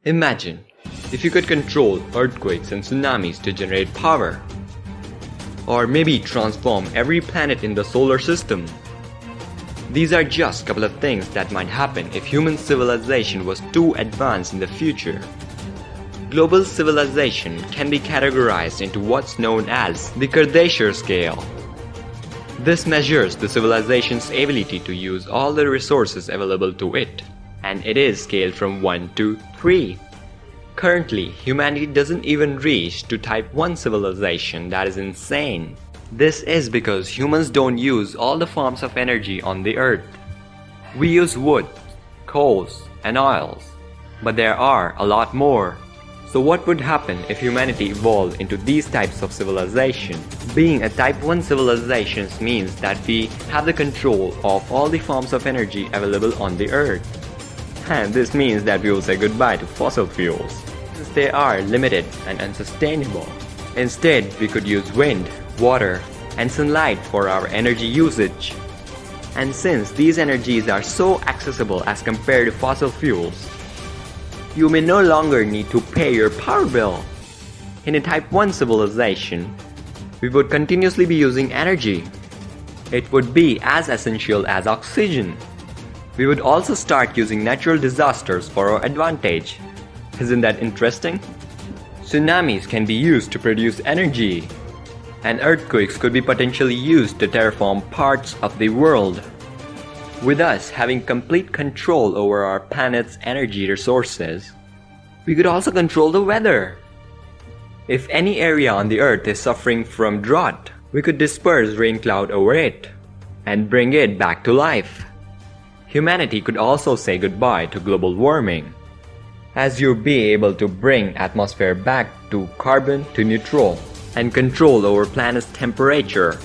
Imagine if you could control earthquakes and tsunamis to generate power. Or maybe transform every planet in the solar system. These are just a couple of things that might happen if human civilization was too advanced in the future. Global civilization can be categorized into what's known as the Kardashev scale. This measures the civilization's ability to use all the resources available to it, and it is scaled from 1 to 3. Currently, humanity doesn't even reach to Type 1 civilization. That is insane. This is because humans don't use all the forms of energy on the earth. We use wood, coals, and oils, but there are a lot more. So what would happen if humanity evolved into these types of civilization? Being a Type 1 civilization means that we have the control of all the forms of energy available on the earth. And this means that we will say goodbye to fossil fuels, since they are limited and unsustainable. Instead, we could use wind, water, and sunlight for our energy usage. And since these energies are so accessible as compared to fossil fuels, you may no longer need to pay your power bill. In a Type 1 civilization, we would continuously be using energy. It would be as essential as oxygen. We would also start using natural disasters for our advantage. Isn't that interesting? Tsunamis can be used to produce energy, and earthquakes could be potentially used to terraform parts of the world. With us having complete control over our planet's energy resources, we could also control the weather. If any area on the earth is suffering from drought, we could disperse rain cloud over it and bring it back to life. Humanity could also say goodbye to global warming, as you'll be able to bring atmosphere back to carbon to neutral and control over planet's temperature.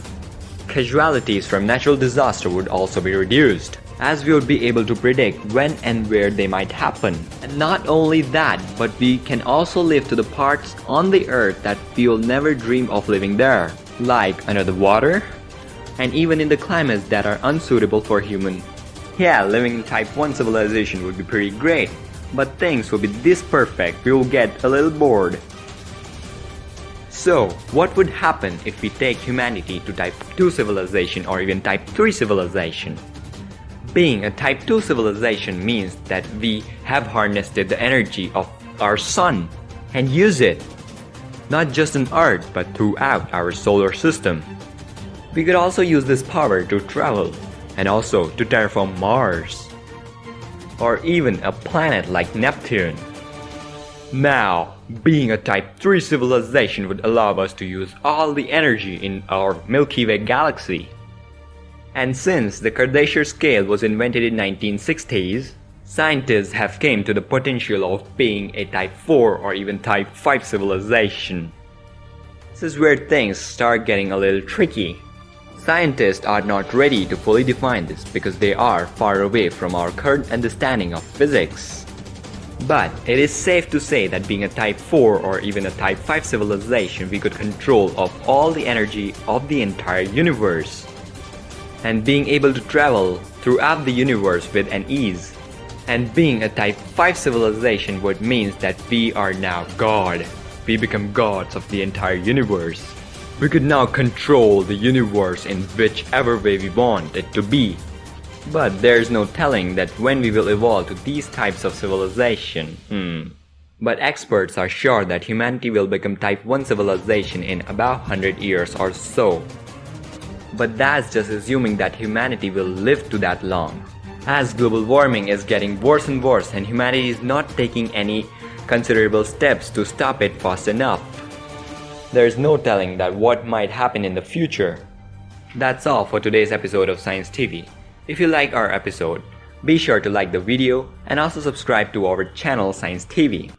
Casualties from natural disaster would also be reduced, as we would be able to predict when and where they might happen. And not only that, but we can also live to the parts on the earth that we will never dream of living there, like under the water, and even in the climates that are unsuitable for human. Yeah, living in Type 1 civilization would be pretty great, but things will be this perfect we will get a little bored. So, what would happen if we take humanity to Type 2 civilization or even Type 3 civilization? Being a Type 2 civilization means that we have harnessed the energy of our sun and use it, not just on Earth but throughout our solar system. We could also use this power to travel and also to terraform Mars, or even a planet like Neptune. Now, being a Type 3 civilization would allow us to use all the energy in our Milky Way galaxy. And since the Kardashev scale was invented in 1960s, scientists have come to the potential of being a Type 4 or even Type 5 civilization. This is where things start getting a little tricky. Scientists are not ready to fully define this because they are far away from our current understanding of physics. But it is safe to say that being a Type 4 or even a Type 5 civilization, we could control of all the energy of the entire universe, and being able to travel throughout the universe with an ease. And being a Type 5 civilization would mean that we are now God. We become gods of the entire universe. We could now control the universe in whichever way we want it to be. But there's no telling that when we will evolve to these types of civilization. But experts are sure that humanity will become Type 1 civilization in about 100 years or so. But that's just assuming that humanity will live to that long, as global warming is getting worse and worse and humanity is not taking any considerable steps to stop it fast enough. There's no telling that what might happen in the future. That's all for today's episode of Science TV. If you like our episode, be sure to like the video and also subscribe to our channel Science TV.